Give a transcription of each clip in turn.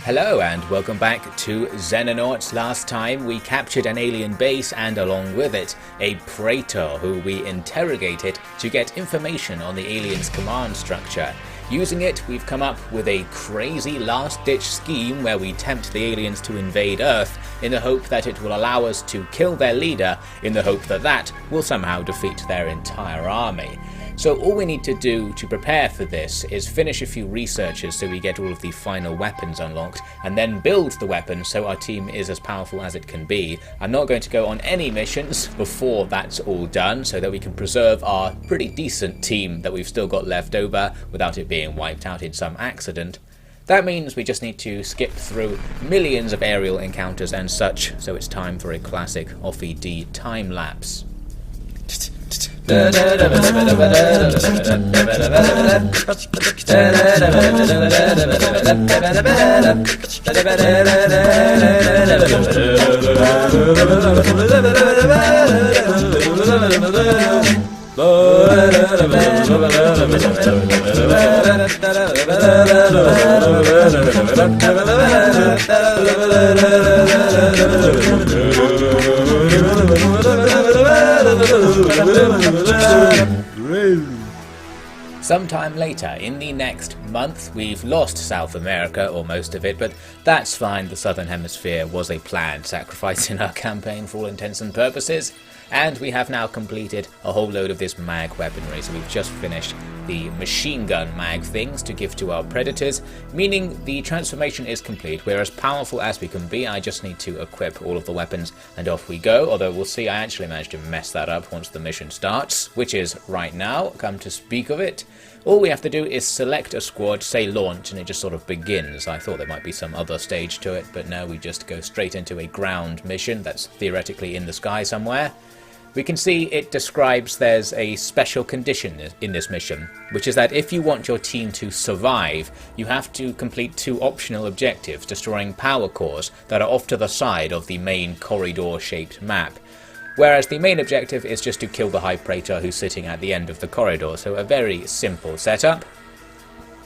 Hello and welcome back to Xenonauts. Last time we captured an alien base and along with it a praetor who we interrogated to get information on the alien's command structure. Using it, we've come up with a crazy last-ditch scheme where we tempt the aliens to invade Earth in the hope that it will allow us to kill their leader, in the hope that that will somehow defeat their entire army. So all we need to do to prepare for this is finish a few researches so we get all of the final weapons unlocked, and then build the weapons so our team is as powerful as it can be. I'm not going to go on any missions before that's all done so that we can preserve our pretty decent team that we've still got left over without it being wiped out in some accident. That means we just need to skip through millions of aerial encounters and such, so it's time for a classic OffiD time lapse. Sometime later, in the next month, we've lost South America, or most of it, but that's fine. The Southern Hemisphere was a planned sacrifice in our campaign for all intents and purposes. And we have now completed a whole load of this mag weaponry, so we've just finished the machine gun mag things to give to our predators, meaning the transformation is complete. We're as powerful as we can be. I just need to equip all of the weapons and off we go, although we'll see I actually managed to mess that up once the mission starts, which is right now, come to speak of it. All we have to do is select a squad, say launch, and it just sort of begins. I thought there might be some other stage to it, but no, we just go straight into a ground mission that's theoretically in the sky somewhere. We can see it describes there's a special condition in this mission, which is that if you want your team to survive, you have to complete two optional objectives, destroying power cores that are off to the side of the main corridor-shaped map. Whereas the main objective is just to kill the High Praetor who's sitting at the end of the corridor, so a very simple setup.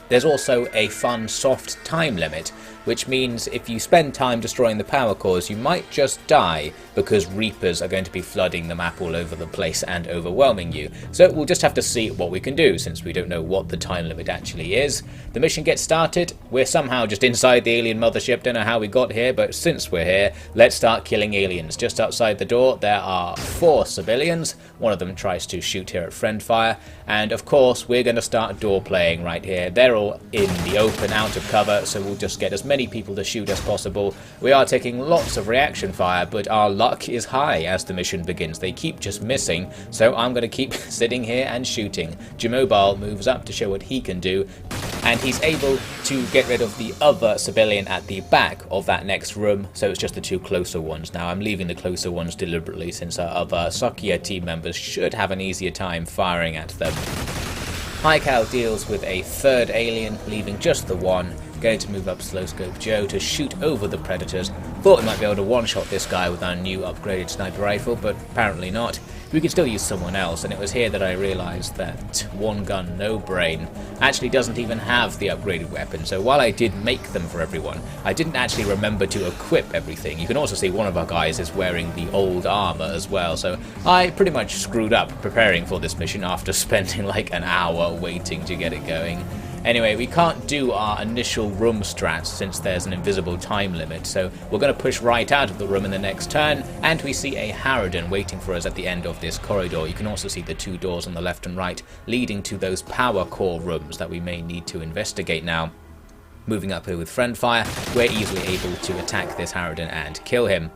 There's also a fun soft time limit, which means if you spend time destroying the power cores, you might just die because Reapers are going to be flooding the map all over the place and overwhelming you. So we'll just have to see what we can do, since we don't know what the time limit actually is. The mission gets started. We're somehow just inside the alien mothership. Don't know how we got here, but since we're here, let's start killing aliens. Just outside the door, there are 4 civilians. One of them tries to shoot here at friend fire. And of course, we're going to start door playing right here. They're all in the open, out of cover, so we'll just get as many people to shoot as possible. We are taking lots of reaction fire, but our luck is high as the mission begins. They keep just missing, so I'm going to keep sitting here and shooting. Jmobile moves up to show what he can do, and he's able to get rid of the other civilian at the back of that next room, so it's just the 2 closer ones now. I'm leaving the closer ones deliberately since our other Sokia team members should have an easier time firing at them. Haikal deals with a 3rd alien, leaving just the one. Going to move up Slowscope Joe to shoot over the predators. Thought we might be able to one-shot this guy with our new upgraded sniper rifle, but apparently not. We could still use someone else, and it was here that I realised that One Gun No Brain actually doesn't even have the upgraded weapon, so while I did make them for everyone, I didn't actually remember to equip everything. You can also see one of our guys is wearing the old armour as well, so I pretty much screwed up preparing for this mission after spending like an hour waiting to get it going. Anyway, we can't do our initial room strats since there's an invisible time limit, so we're going to push right out of the room in the next turn, and we see a Harridan waiting for us at the end of this corridor. You can also see the 2 doors on the left and right leading to those power core rooms that we may need to investigate now. Moving up here with friend fire, we're easily able to attack this Harridan and kill him.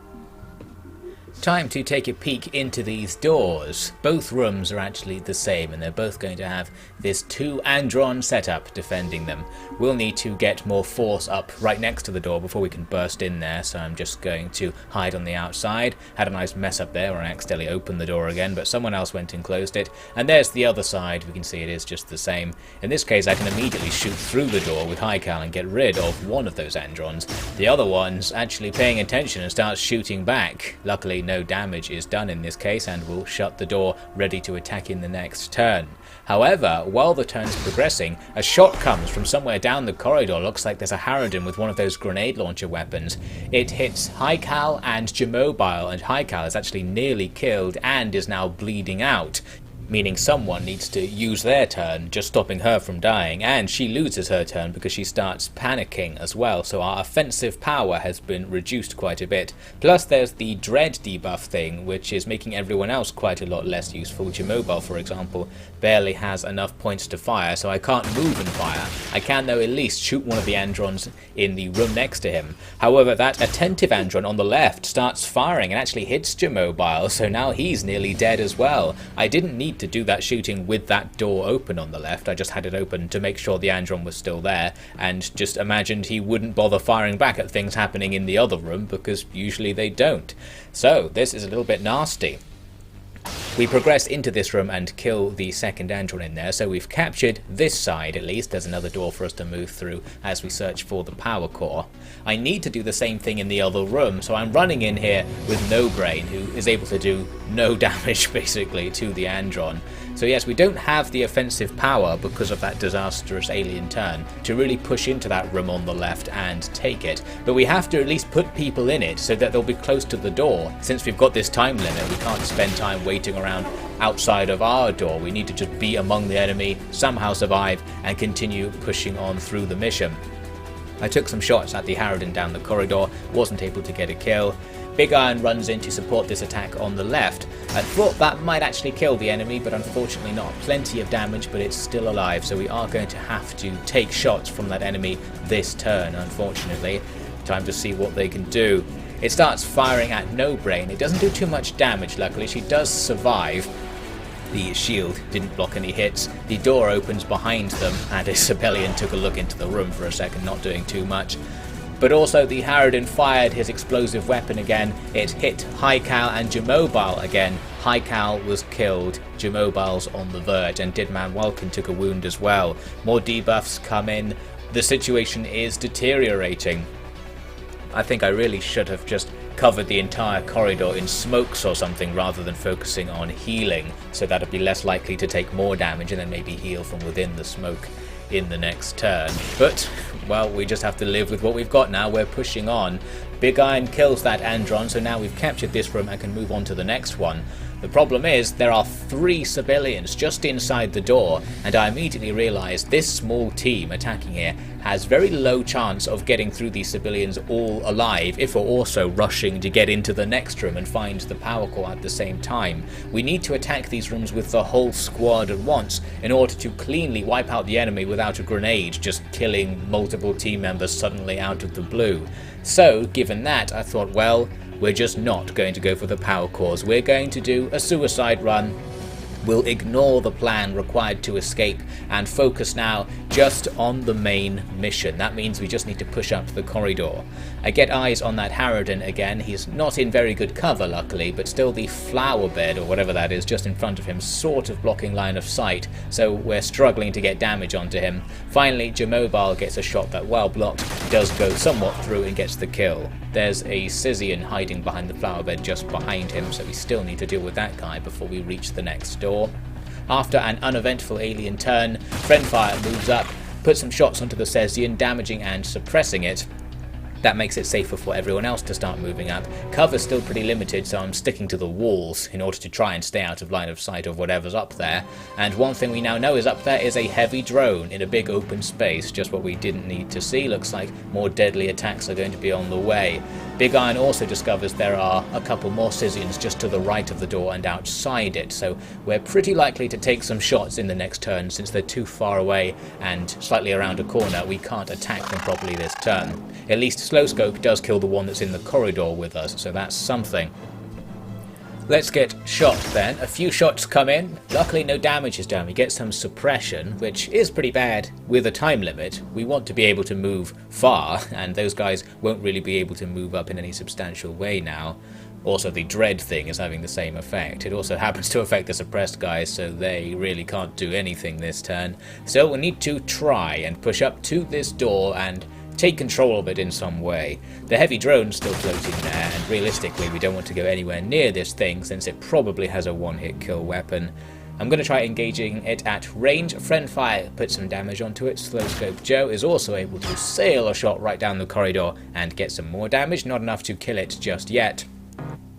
Time to take a peek into these doors. Both rooms are actually the same, and they're both going to have this 2 Andron setup defending them. We'll need to get more force up right next to the door before we can burst in there, so I'm just going to hide on the outside. Had a nice mess up there where I accidentally opened the door again, but someone else went and closed it. And there's the other side. We can see it is just the same. In this case, I can immediately shoot through the door with Haikal and get rid of one of those Androns. The other one's actually paying attention and starts shooting back. Luckily, no no damage is done in this case and will shut the door, ready to attack in the next turn. However, while the turn's progressing, a shot comes from somewhere down the corridor. Looks like there's a Harridan with one of those grenade launcher weapons. It hits Haikal and Jmobile, and Haikal is actually nearly killed and is now bleeding out, meaning someone needs to use their turn, just stopping her from dying, and she loses her turn because she starts panicking as well, so our offensive power has been reduced quite a bit. Plus there's the dread debuff thing, which is making everyone else quite a lot less useful. Jmobile, for example, barely has enough points to fire, so I can't move and fire. I can though at least shoot one of the Androns in the room next to him. However, that attentive Andron on the left starts firing and actually hits Jmobile, so now he's nearly dead as well. I didn't need to do that shooting with that door open on the left. I just had it open to make sure the Andron was still there, and just imagined he wouldn't bother firing back at things happening in the other room, because usually they don't. So this is a little bit nasty. We progress into this room and kill the second Andron in there, so we've captured this side at least. There's another door for us to move through as we search for the power core. I need to do the same thing in the other room, so I'm running in here with No Brain, who is able to do no damage basically to the Andron. So yes, we don't have the offensive power because of that disastrous alien turn to really push into that room on the left and take it, but we have to at least put people in it so that they'll be close to the door. Since we've got this time limit, we can't spend time waiting around outside of our door. We need to just be among the enemy, somehow survive, and continue pushing on through the mission. I took some shots at the Harridan down the corridor, wasn't able to get a kill. Big Iron runs in to support this attack on the left. I thought that might actually kill the enemy, but unfortunately not. Plenty of damage, but it's still alive, so we are going to have to take shots from that enemy this turn, unfortunately. Time to see what they can do. It starts firing at No Brain. It doesn't do too much damage, luckily. She does survive. The shield didn't block any hits. The door opens behind them, and a civilian took a look into the room for a second, not doing too much. But also the Harridan fired his explosive weapon again. It hit Haikal and Jmobile again. Haikal was killed. Jmobile's on the verge, and Deadman Welkin took a wound as well. More debuffs come in. The situation is deteriorating. I think I really should have just covered the entire corridor in smokes or something rather than focusing on healing, so that I'd be less likely to take more damage and then maybe heal from within the smoke in the next turn. But, well, we just have to live with what we've got now. We're pushing on. Big Iron kills that Andron, so now we've captured this room and can move on to the next one. The problem is there are 3 civilians just inside the door, and I immediately realised this small team attacking here has very low chance of getting through these civilians all alive if we're also rushing to get into the next room and find the power core at the same time. We need to attack these rooms with the whole squad at once in order to cleanly wipe out the enemy without a grenade just killing multiple team members suddenly out of the blue. So, given that, I thought, well, we're just not going to go for the power cores. We're going to do a suicide run. We'll ignore the plan required to escape and focus now just on the main mission. That means we just need to push up the corridor. I get eyes on that Harridan again. He's not in very good cover, luckily, but still the flower bed, or whatever that is, just in front of him, sort of blocking line of sight, so we're struggling to get damage onto him. Finally, Jmobile gets a shot that, while blocked, does go somewhat through and gets the kill. There's a Scythian hiding behind the flower bed just behind him, so we still need to deal with that guy before we reach the next door. After an uneventful alien turn, Friendfire moves up, puts some shots onto the Scythian, damaging and suppressing it. That makes it safer for everyone else to start moving up. Cover's still pretty limited, so I'm sticking to the walls in order to try and stay out of line of sight of whatever's up there. And one thing we now know is up there is a heavy drone in a big open space, just what we didn't need to see. Looks like more deadly attacks are going to be on the way. Big Iron also discovers there are a couple more Scythians just to the right of the door and outside it, so we're pretty likely to take some shots in the next turn. Since they're too far away and slightly around a corner, we can't attack them properly this turn. At least Slowscope does kill the one that's in the corridor with us, so that's something. Let's get shot then. A few shots come in. Luckily no damage is done. We get some suppression, which is pretty bad with a time limit. We want to be able to move far, and those guys won't really be able to move up in any substantial way now. Also, the dread thing is having the same effect. It also happens to affect the suppressed guys, so they really can't do anything this turn. So we need to try and push up to this door and take control of it in some way. The heavy drone's still floating there, and realistically we don't want to go anywhere near this thing since it probably has a one-hit kill weapon. I'm going to try engaging it at range. Friend fire put some damage onto it. Slow scope Joe is also able to sail a shot right down the corridor and get some more damage, not enough to kill it just yet.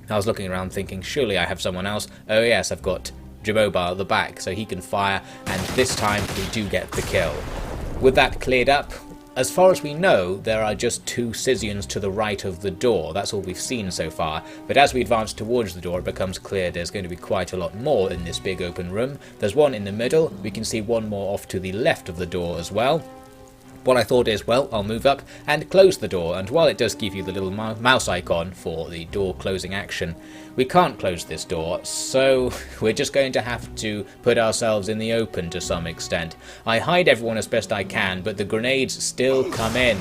I was looking around thinking, surely I have someone else. Oh yes, I've got Jimobile at the back, so he can fire, and this time we do get the kill. With that cleared up, as far as we know, there are just 2 Scythians to the right of the door. That's all we've seen so far, but as we advance towards the door it becomes clear there's going to be quite a lot more in this big open room. There's one in the middle, we can see one more off to the left of the door as well. What I thought is, well, I'll move up and close the door, and while it does give you the little mouse icon for the door closing action, we can't close this door, so we're just going to have to put ourselves in the open to some extent. I hide everyone as best I can, but the grenades still come in.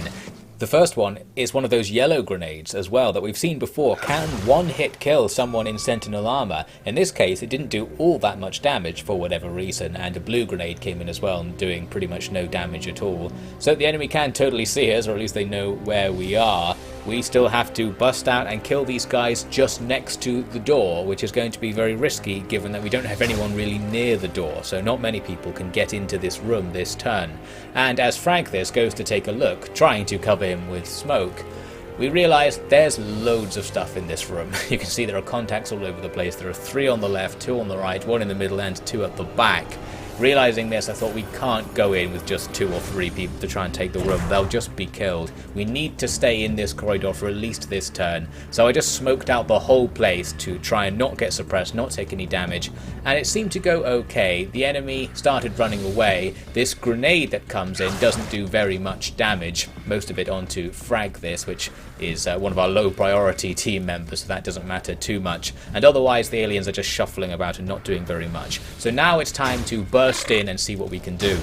The first one is one of those yellow grenades as well that we've seen before can one-hit kill someone in Sentinel armor. In this case it didn't do all that much damage for whatever reason, and a blue grenade came in as well and doing pretty much no damage at all. So the enemy can totally see us, or at least they know where we are. We still have to bust out and kill these guys just next to the door, which is going to be very risky given that we don't have anyone really near the door, so not many people can get into this room this turn. And as Frank this goes to take a look, trying to cover him with smoke, we realise there's loads of stuff in this room. You can see there are contacts all over the place. There are 3 on the left, 2 on the right, 1 in the middle and 2 at the back. Realising this, I thought we can't go in with just 2 or 3 people to try and take the room. They'll just be killed. We need to stay in this corridor for at least this turn. So I just smoked out the whole place to try and not get suppressed, not take any damage. And it seemed to go okay. The enemy started running away. This grenade that comes in doesn't do very much damage. Most of it onto Frag this, which is one of our low priority team members, so that doesn't matter too much. And otherwise the aliens are just shuffling about and not doing very much. So now it's time to burst in and see what we can do.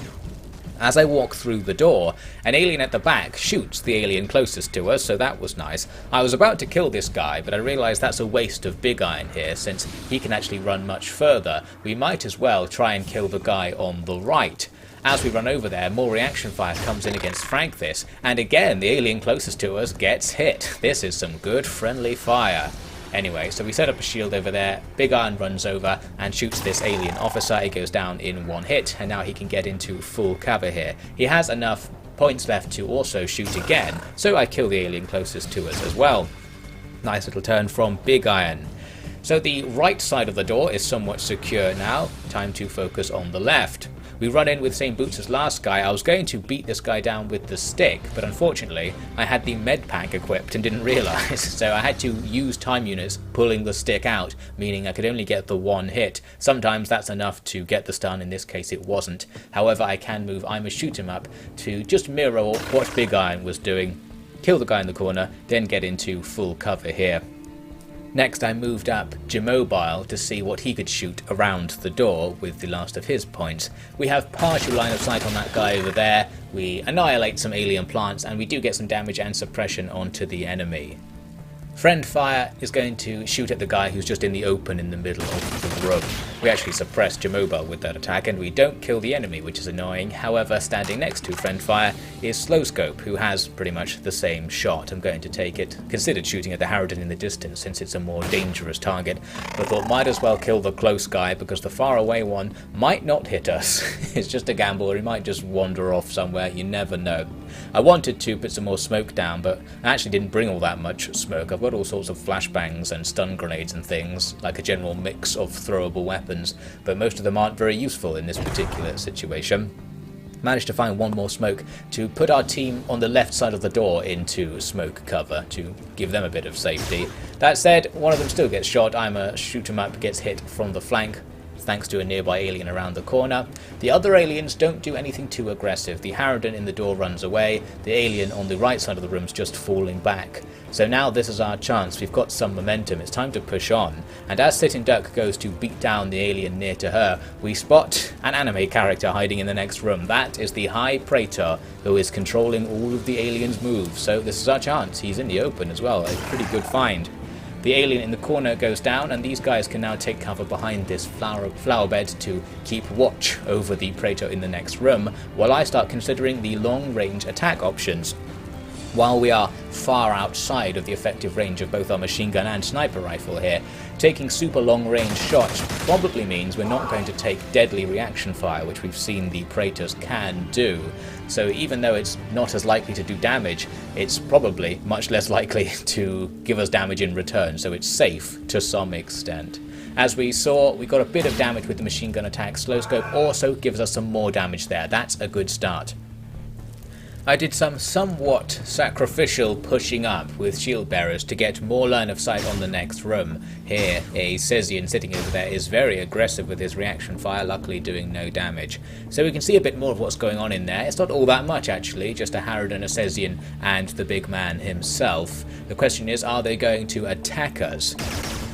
As I walk through the door, an alien at the back shoots the alien closest to us, so that was nice. I was about to kill this guy, but I realised that's a waste of Big Iron here, since he can actually run much further. We might as well try and kill the guy on the right. As we run over there, more reaction fire comes in against Frank this, and again the alien closest to us gets hit. This is some good friendly fire. Anyway, so we set up a shield over there, Big Iron runs over and shoots this alien officer. He goes down in 1 hit, and now he can get into full cover here. He has enough points left to also shoot again, so I kill the alien closest to us as well. Nice little turn from Big Iron. So the right side of the door is somewhat secure now, time to focus on the left. We run in with the same boots as last guy. I was going to beat this guy down with the stick, but unfortunately I had the med pack equipped and didn't realise, so I had to use time units pulling the stick out, meaning I could only get the 1 hit. Sometimes that's enough to get the stun, in this case it wasn't. However, I can move I'm a shoot 'em up to just mirror what Big Iron was doing, kill the guy in the corner, then get into full cover here. Next I moved up Jimobile to see what he could shoot around the door with the last of his points. We have partial line of sight on that guy over there, we annihilate some alien plants, and we do get some damage and suppression onto the enemy. Friend fire is going to shoot at the guy who's just in the open in the middle of the room. We actually suppress Jimobile with that attack, and we don't kill the enemy, which is annoying. However, standing next to Friend fire is Slow Scope, who has pretty much the same shot. I'm going to take it. Considered shooting at the Harridan in the distance since it's a more dangerous target, but thought might as well kill the close guy because the far away one might not hit us. It's just a gamble, or he might just wander off somewhere, you never know. I wanted to put some more smoke down, but I actually didn't bring all that much smoke. I've got all sorts of flashbangs and stun grenades and things, like a general mix of throwable weapons, but most of them aren't very useful in this particular situation. Managed to find one more smoke to put our team on the left side of the door into smoke cover to give them a bit of safety. That said, one of them still gets shot. I'm a shoot 'em up, gets hit from the flank, thanks to a nearby alien around the corner. The other aliens don't do anything too aggressive. The Harridan in the door runs away, the alien on the right side of the room is just falling back. So now this is our chance, we've got some momentum, it's time to push on. And as Sitting Duck goes to beat down the alien near to her, we spot an anime character hiding in the next room. That is the High Praetor, who is controlling all of the aliens' moves. So this is our chance, he's in the open as well, a pretty good find. The alien in the corner goes down, and these guys can now take cover behind this flower bed to keep watch over the Praetor in the next room, while I start considering the long-range attack options. While we are far outside of the effective range of both our machine gun and sniper rifle here, taking super long range shots probably means we're not going to take deadly reaction fire, which we've seen the Praetors can do. So even though it's not as likely to do damage, it's probably much less likely to give us damage in return, so it's safe to some extent. As we saw, we got a bit of damage with the machine gun attack. Slow scope also gives us some more damage there. That's a good start. I did some somewhat sacrificial pushing up with shield bearers to get more line of sight on the next room. Here, a Cesian sitting over there is very aggressive with his reaction fire, luckily doing no damage. So we can see a bit more of what's going on in there. It's not all that much actually, just a Harridan, a Cesian and the big man himself. The question is, are they going to attack us?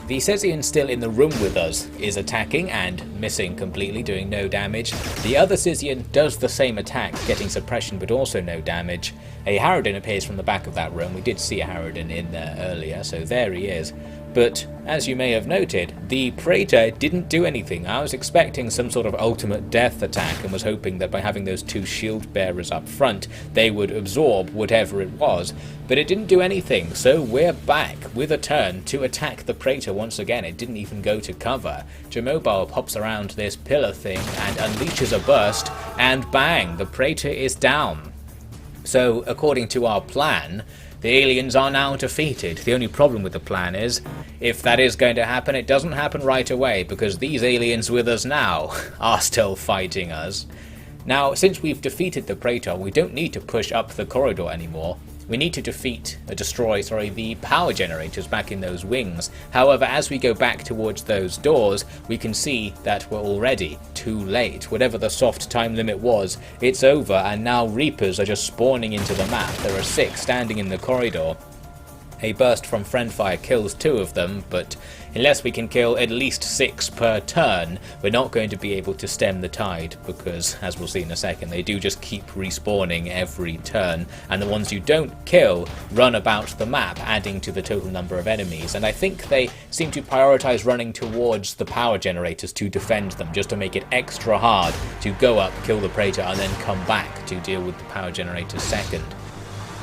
The Cesian still in the room with us is attacking and missing completely, doing no damage. The other Cesian does the same attack, getting suppression but also no damage. A Harridan appears from the back of that room. We did see a Harridan in there earlier, so there he is. But as you may have noted, the Praetor didn't do anything. I was expecting some sort of ultimate death attack and was hoping that by having those two shield bearers up front, they would absorb whatever it was. But it didn't do anything, so we're back with a turn to attack the Praetor once again. It didn't even go to cover. Jomobile pops around this pillar thing and unleashes a burst, and bang, the Praetor is down. So according to our plan, the aliens are now defeated. The only problem with the plan is, if that is going to happen, it doesn't happen right away, because these aliens with us now are still fighting us. Now, since we've defeated the Praetor, we don't need to push up the corridor anymore. We need to destroy the power generators back in those wings. However, as we go back towards those doors, we can see that we're already too late. Whatever the soft time limit was, it's over, and now Reapers are just spawning into the map. There are 6 standing in the corridor. A burst from friend fire kills 2 of them, but unless we can kill at least 6 per turn, we're not going to be able to stem the tide, because, as we'll see in a second, they do just keep respawning every turn, and the ones you don't kill run about the map, adding to the total number of enemies. And I think they seem to prioritize running towards the power generators to defend them, just to make it extra hard to go up, kill the Praetor, and then come back to deal with the power generators second.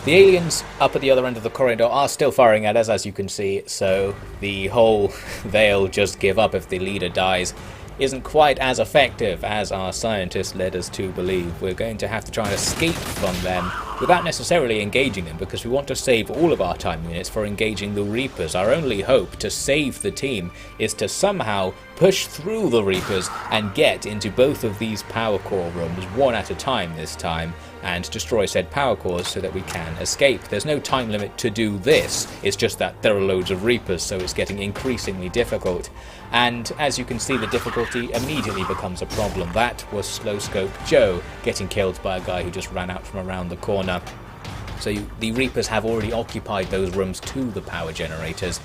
The aliens up at the other end of the corridor are still firing at us, as you can see, so the whole they'll just give up if the leader dies isn't quite as effective as our scientists led us to believe. We're going to have to try and escape from them without necessarily engaging them, because we want to save all of our time units for engaging the Reapers. Our only hope to save the team is to somehow push through the Reapers and get into both of these power core rooms, one at a time this time, and destroy said power cores so that we can escape. There's no time limit to do this, it's just that there are loads of Reapers, so it's getting increasingly difficult. And as you can see, the difficulty immediately becomes a problem. That was Slow Scope Joe getting killed by a guy who just ran out from around the corner. So the Reapers have already occupied those rooms to the power generators,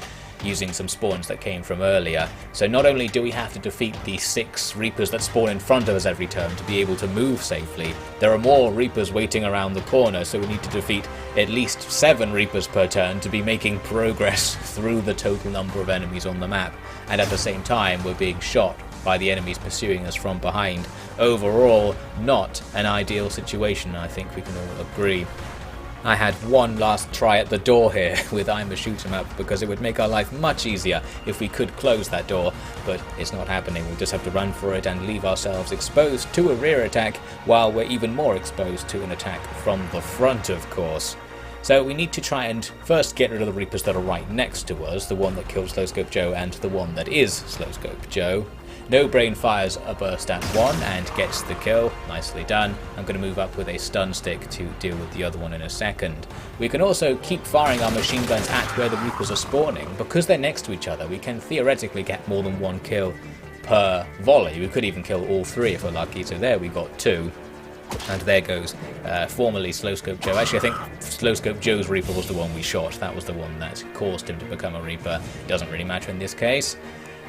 using some spawns that came from earlier. So not only do we have to defeat the 6 Reapers that spawn in front of us every turn to be able to move safely, there are more Reapers waiting around the corner, so we need to defeat at least 7 Reapers per turn to be making progress through the total number of enemies on the map. And at the same time, we're being shot by the enemies pursuing us from behind. Overall, not an ideal situation, I think we can all agree. I had one last try at the door here with I'm a shoot 'em up, because it would make our life much easier if we could close that door, but it's not happening. We'll just have to run for it and leave ourselves exposed to a rear attack, while we're even more exposed to an attack from the front, of course. So we need to try and first get rid of the Reapers that are right next to us, the one that killed Slow Scope Joe and the one that is Slow Scope Joe. No Brain fires a burst at one and gets the kill. Nicely done. I'm going to move up with a stun stick to deal with the other one in a second. We can also keep firing our machine guns at where the Reapers are spawning. Because they're next to each other, we can theoretically get more than 1 kill per volley. We could even kill all 3 if we're lucky, so there we got 2. And there goes formerly Slow Scope Joe. Actually, I think Slow Scope Joe's Reaper was the one we shot. That was the one that caused him to become a Reaper. Doesn't really matter in this case.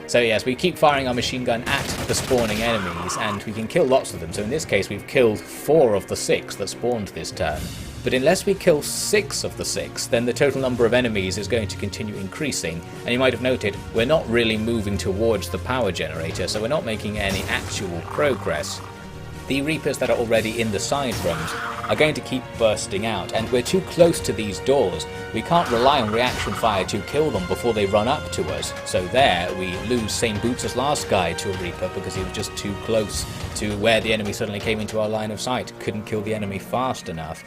So yes, we keep firing our machine gun at the spawning enemies, and we can kill lots of them. So in this case, we've killed 4 of the 6 that spawned this turn. But unless we kill 6 of the 6, then the total number of enemies is going to continue increasing. And you might have noted, we're not really moving towards the power generator, so we're not making any actual progress. the Reapers that are already in the side rooms are going to keep bursting out, and we're too close to these doors. We can't rely on reaction fire to kill them before they run up to us. So there, we lose same boots as last guy to a Reaper because he was just too close to where the enemy suddenly came into our line of sight. Couldn't kill the enemy fast enough.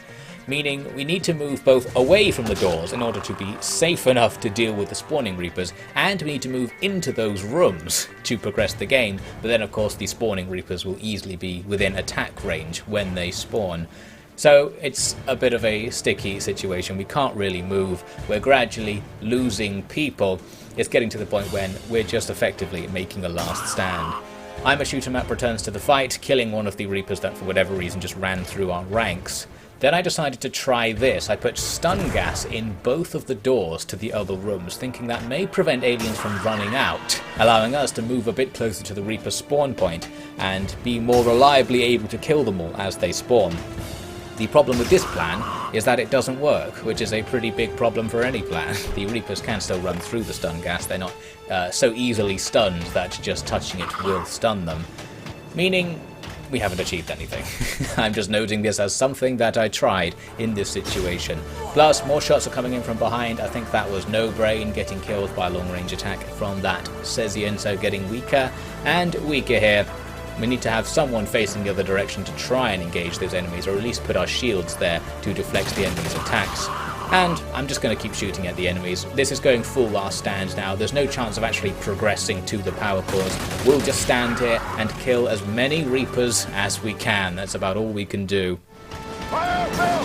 Meaning we need to move both away from the doors in order to be safe enough to deal with the spawning Reapers, and we need to move into those rooms to progress the game, but then of course the spawning Reapers will easily be within attack range when they spawn. So it's a bit of a sticky situation. We can't really move. We're gradually losing people. It's getting to the point when we're just effectively making a last stand. I'm a Shoot 'em up returns to the fight, killing one of the Reapers that for whatever reason just ran through our ranks. Then I decided to try this. I put stun gas in both of the doors to the other rooms, thinking that may prevent aliens from running out, allowing us to move a bit closer to the Reaper spawn point and be more reliably able to kill them all as they spawn. The problem with this plan is that it doesn't work, which is a pretty big problem for any plan. The Reapers can still run through the stun gas. They're not so easily stunned that just touching it will stun them. Meaning, we haven't achieved anything. I'm just noting this as something that I tried in this situation. Plus, more shots are coming in from behind. I think that was no brain, getting killed by a long range attack from that Cesian, so getting weaker and weaker here. We need to have someone facing the other direction to try and engage those enemies, or at least put our shields there to deflect the enemy's attacks. And I'm just going to keep shooting at the enemies. This is going full last stand now. There's no chance of actually progressing to the power cores. We'll just stand here and kill as many Reapers as we can. That's about all we can do. Fire, fire.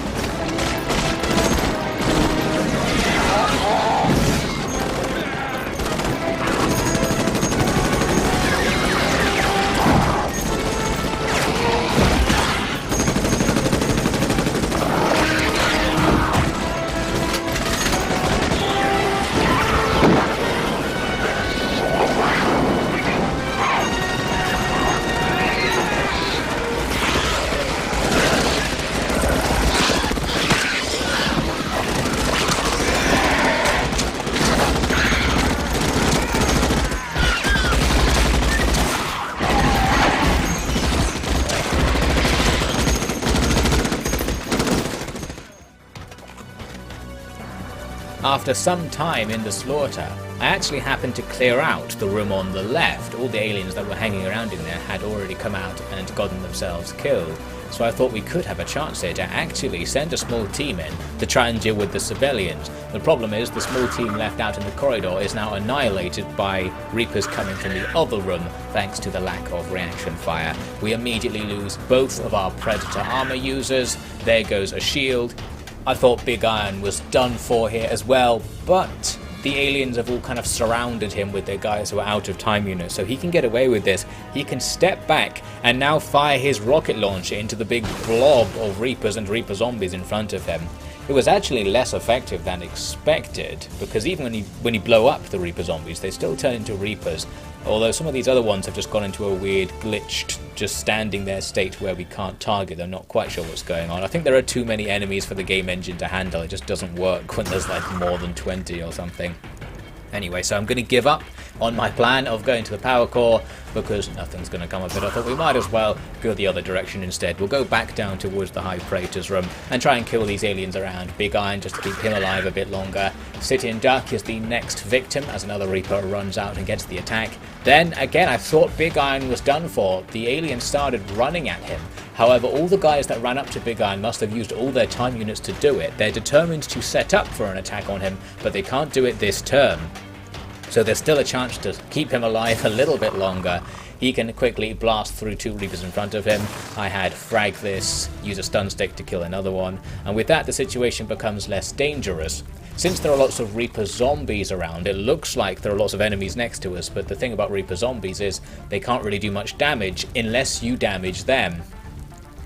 After some time in the slaughter, I actually happened to clear out the room on the left. All the aliens that were hanging around in there had already come out and gotten themselves killed. So I thought we could have a chance here to actually send a small team in to try and deal with the civilians. The problem is the small team left out in the corridor is now annihilated by Reapers coming from the other room thanks to the lack of reaction fire. We immediately lose both of our Predator armor users. There goes a shield. I thought Big Iron was done for here as well, but the aliens have all kind of surrounded him with their guys who are out of time units, so he can get away with this. He can step back and now fire his rocket launcher into the big blob of Reapers and Reaper zombies in front of him. It was actually less effective than expected, because even when you blow up the Reaper zombies, they still turn into Reapers. Although some of these other ones have just gone into a weird glitched, just standing there state where we can't target them. Not quite sure what's going on. I think there are too many enemies for the game engine to handle. It just doesn't work when there's like more than 20 or something. Anyway, so I'm going to give up on my plan of going to the power core because nothing's going to come of it. I thought we might as well go the other direction instead. We'll go back down towards the High Praetor's room and try and kill these aliens around Big Iron just to keep him alive a bit longer. Sit-in Duck is the next victim as another Reaper runs out and gets the attack. Then again, I thought Big Iron was done for. The aliens started running at him. However, all the guys that ran up to Big Iron must have used all their time units to do it. They're determined to set up for an attack on him, but they can't do it this turn. So there's still a chance to keep him alive a little bit longer. He can quickly blast through two Reapers in front of him. I had frag this, use a stun stick to kill another one, and with that the situation becomes less dangerous. Since there are lots of Reaper zombies around, it looks like there are lots of enemies next to us, but the thing about Reaper zombies is they can't really do much damage unless you damage them.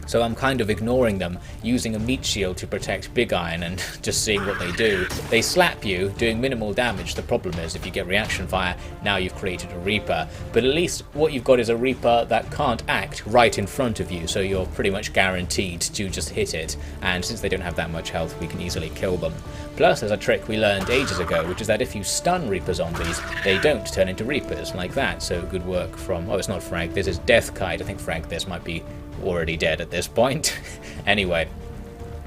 So I'm kind of ignoring them, using a meat shield to protect Big Iron and just seeing what they do. They slap you, doing minimal damage. The problem is if you get reaction fire, now you've created a Reaper. But at least what you've got is a Reaper that can't act right in front of you, so you're pretty much guaranteed to just hit it. And since they don't have that much health, we can easily kill them. Plus, there's a trick we learned ages ago, which is that if you stun Reaper zombies, they don't turn into Reapers like that. So good work from... oh, it's not frag, this is Death Kite. I think frag this might be already dead at this point. Anyway.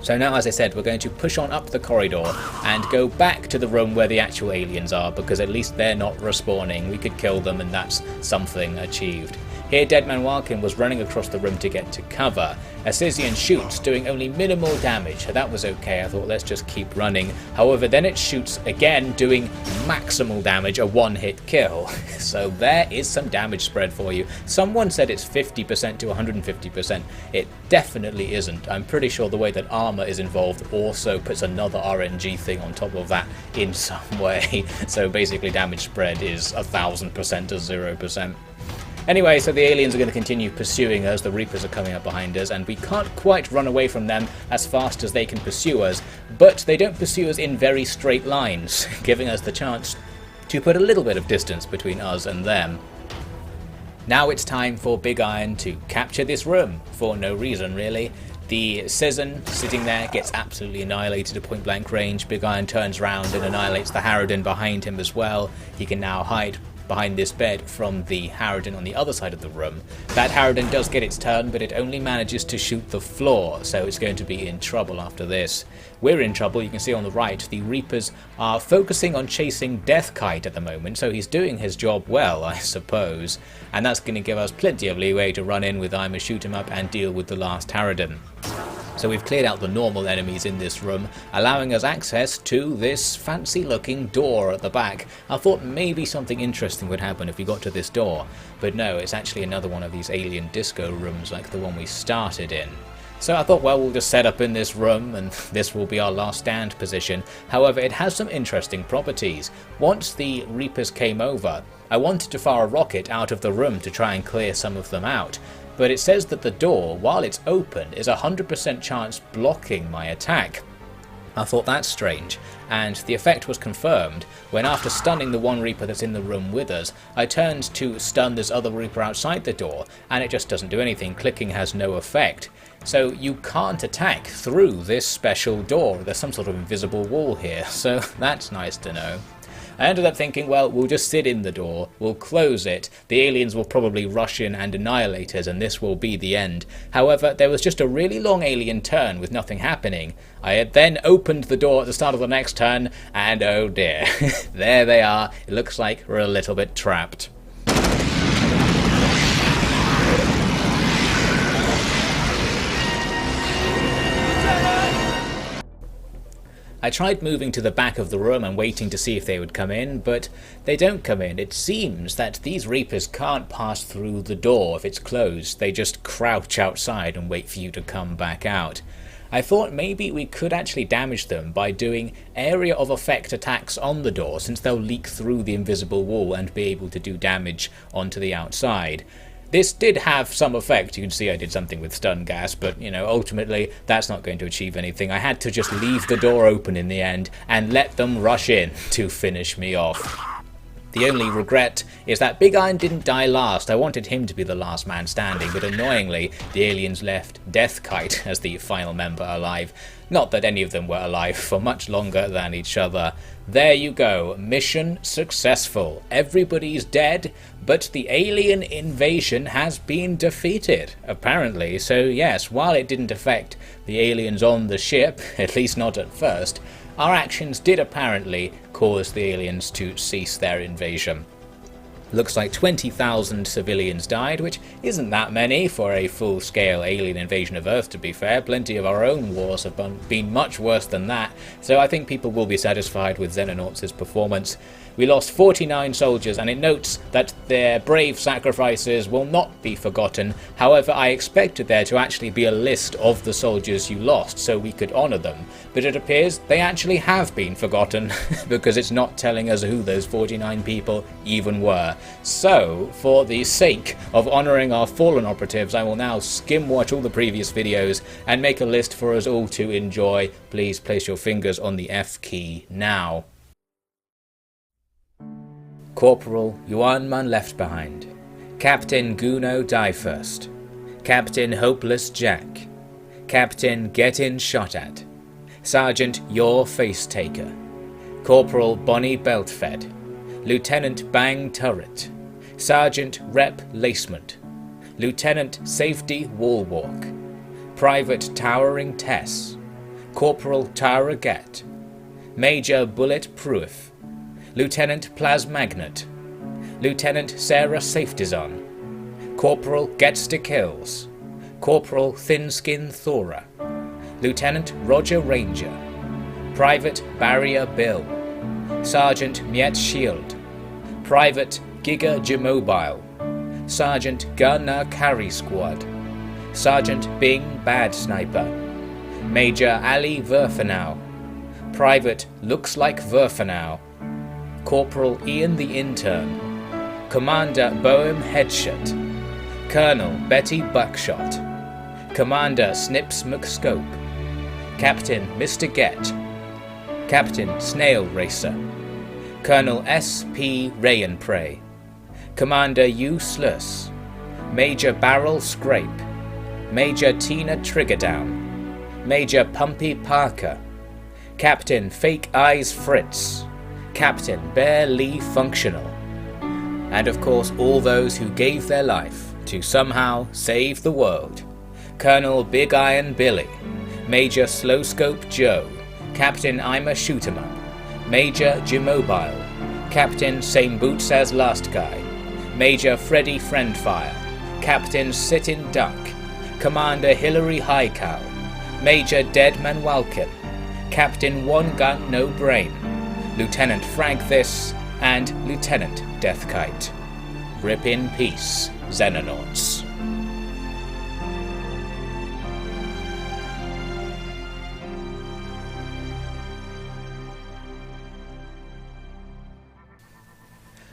So now, as I said, we're going to push on up the corridor and go back to the room where the actual aliens are, because at least they're not respawning. We could kill them and that's something achieved. Here Deadman Walkin was running across the room to get to cover. Assisian shoots, doing only minimal damage. That was okay, I thought let's just keep running. However, then it shoots again, doing maximal damage, a one-hit kill. So there is some damage spread for you. Someone said it's 50% to 150%. It definitely isn't. I'm pretty sure the way that armor is involved also puts another RNG thing on top of that in some way. So basically damage spread is 1000% to 0%. Anyway, so the aliens are going to continue pursuing us, the Reapers are coming up behind us, and we can't quite run away from them as fast as they can pursue us, but they don't pursue us in very straight lines, giving us the chance to put a little bit of distance between us and them. Now it's time for Big Iron to capture this room, for no reason really. The Cezanne sitting there gets absolutely annihilated at point blank range. Big Iron turns around and annihilates the Harridan behind him as well. He can now hide behind this bed from the Harridan on the other side of the room. That Harridan does get its turn, but it only manages to shoot the floor, so it's going to be in trouble after this. We're in trouble. You can see on the right the Reapers are focusing on chasing Deathkite at the moment, so he's doing his job well, I suppose, and that's going to give us plenty of leeway to run in with Ima, shoot him up and deal with the last Harridan. So we've cleared out the normal enemies in this room, allowing us access to this fancy looking door at the back. I thought maybe something interesting would happen if we got to this door, but no, it's actually another one of these alien disco rooms like the one we started in. So I thought, well, we'll just set up in this room and this will be our last stand position. However, it has some interesting properties. Once the Reapers came over, I wanted to fire a rocket out of the room to try and clear some of them out. But it says that the door, while it's open, is a 100% chance blocking my attack. I thought that's strange, and the effect was confirmed when, after stunning the one Reaper that's in the room with us, I turned to stun this other Reaper outside the door, and it just doesn't do anything. Clicking has no effect. So you can't attack through this special door. There's some sort of invisible wall here, so that's nice to know. I ended up thinking, well, we'll just sit in the door, we'll close it, the aliens will probably rush in and annihilate us, and this will be the end. However, there was just a really long alien turn with nothing happening. I had then opened the door at the start of the next turn, and oh dear, there they are. It looks like we're a little bit trapped. I tried moving to the back of the room and waiting to see if they would come in, but they don't come in. It seems that these Reapers can't pass through the door if it's closed. They just crouch outside and wait for you to come back out. I thought maybe we could actually damage them by doing area of effect attacks on the door, since they'll leak through the invisible wall and be able to do damage onto the outside. This did have some effect. You can see I did something with stun gas, but you know, ultimately that's not going to achieve anything. I had to just leave the door open in the end and let them rush in to finish me off. The only regret is that Big Iron didn't die last. I wanted him to be the last man standing, but annoyingly the aliens left Deathkite as the final member alive. Not that any of them were alive for much longer than each other. There you go, mission successful. Everybody's dead, but the alien invasion has been defeated, apparently. So yes, while it didn't affect the aliens on the ship, at least not at first, our actions did apparently cause the aliens to cease their invasion. Looks like 20,000 civilians died, which isn't that many for a full-scale alien invasion of Earth, to be fair. Plenty of our own wars have been much worse than that, so I think people will be satisfied with Xenonauts' performance. We lost 49 soldiers, and it notes that their brave sacrifices will not be forgotten. However, I expected there to actually be a list of the soldiers you lost so we could honour them, but it appears they actually have been forgotten because it's not telling us who those 49 people even were. So, for the sake of honouring our fallen operatives, I will now skim watch all the previous videos and make a list for us all to enjoy. Please place your fingers on the F key now. Corporal Yuanman left behind. Captain Guno die first. Captain Hopeless Jack. Captain Get In Shot At. Sergeant Your Face Taker. Corporal Bonnie Beltfed. Lieutenant Bang Turret. Sergeant Rep Lacement. Lieutenant Safety Wallwalk, Private Towering Tess, Corporal Tara Get, Major Bullet Proof, Lieutenant Plasmagnet, Lieutenant Sarah Safetyzon, Corporal Gets to Kills, Corporal Thinskin Thora, Lieutenant Roger Ranger, Private Barrier Bill, Sergeant Miet Shield, Private Giga Jimobile, Sergeant Gunner Carry Squad, Sergeant Bing Bad Sniper, Major Ali Verfenau, Private Looks Like Verfenau, Corporal Ian the Intern, Commander Boehm Headshot, Colonel Betty Buckshot, Commander Snips McScope, Captain Mr. Get, Captain Snail Racer, Colonel S.P. Rayenprey, Commander U. Sluss, Major Barrel Scrape, Major Tina Triggerdown, Major Pumpy Parker, Captain Fake Eyes Fritz, Captain Bear Lee Functional, and of course all those who gave their life to somehow save the world. Colonel Big Iron Billy, Major Slowscope Joe, Captain I'm a Shoot 'em Up, Major Jimobile, Captain Same Boots as Last Guy, Major Freddy Friendfire, Captain Sit-in Duck, Commander Hillary Highcow, Major Deadman Walken, Captain One Gun No Brain, Lieutenant Frank This, and Lieutenant Deathkite. Rip in peace, Xenonauts.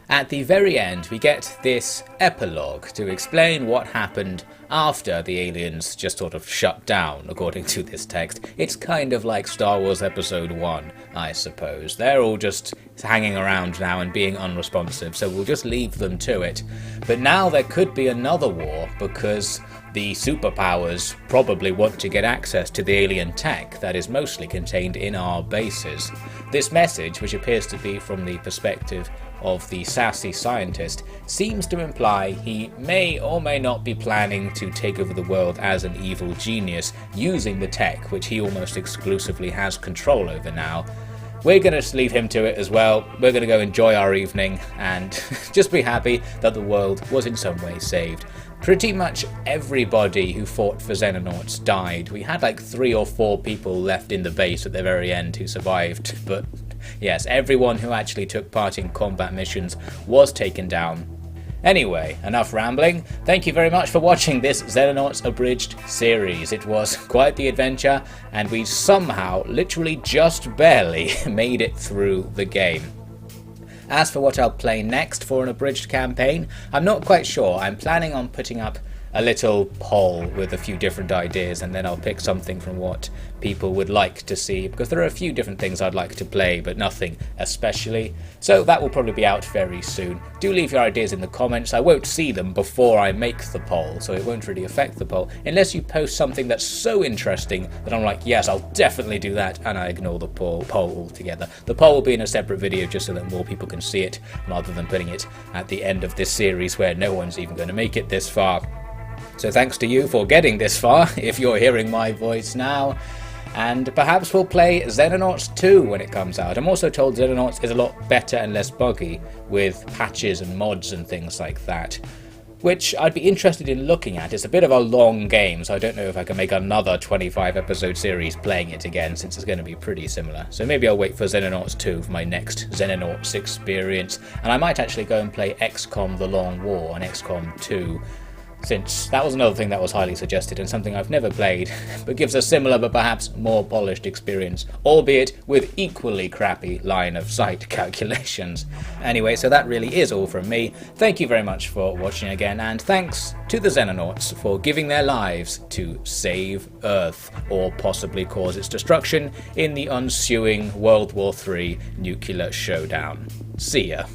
At the very end, we get this epilogue to explain what happened after the aliens just sort of shut down, according to this text. It's kind of like Star Wars Episode 1, I suppose. They're all just hanging around now and being unresponsive, so we'll just leave them to it. But now there could be another war, because the superpowers probably want to get access to the alien tech that is mostly contained in our bases. This message, which appears to be from the perspective of the sassy scientist, seems to imply he may or may not be planning to take over the world as an evil genius using the tech which he almost exclusively has control over now. We're going to leave him to it as well. We're going to go enjoy our evening and just be happy that the world was in some way saved. Pretty much everybody who fought for Xenonauts died. We had like 3 or 4 people left in the base at the very end who survived, but yes, everyone who actually took part in combat missions was taken down. Anyway, enough rambling. Thank you very much for watching this Xenonauts Abridged series. It was quite the adventure, and we somehow, literally just barely, made it through the game. As for what I'll play next for an abridged campaign, I'm not quite sure. I'm planning on putting up a little poll with a few different ideas, and then I'll pick something from what people would like to see, because there are a few different things I'd like to play, but nothing especially. So that will probably be out very soon. Do leave your ideas in the comments. I won't see them before I make the poll, so it won't really affect the poll, unless you post something that's so interesting that I'm like, yes, I'll definitely do that, and I ignore the poll altogether. The poll will be in a separate video just so that more people can see it, rather than putting it at the end of this series where no one's even going to make it this far. So thanks to you for getting this far, if you're hearing my voice now, and perhaps we'll play Xenonauts 2 when it comes out. I'm also told Xenonauts is a lot better and less buggy, with patches and mods and things like that, which I'd be interested in looking at. It's a bit of a long game, so I don't know if I can make another 25 episode series playing it again, since it's going to be pretty similar. So maybe I'll wait for Xenonauts 2 for my next Xenonauts experience, and I might actually go and play XCOM The Long War on XCOM 2, since that was another thing that was highly suggested and something I've never played, but gives a similar but perhaps more polished experience, albeit with equally crappy line of sight calculations. Anyway, so that really is all from me. Thank you very much for watching again, and thanks to the Xenonauts for giving their lives to save Earth, or possibly cause its destruction in the ensuing World War III nuclear showdown. See ya.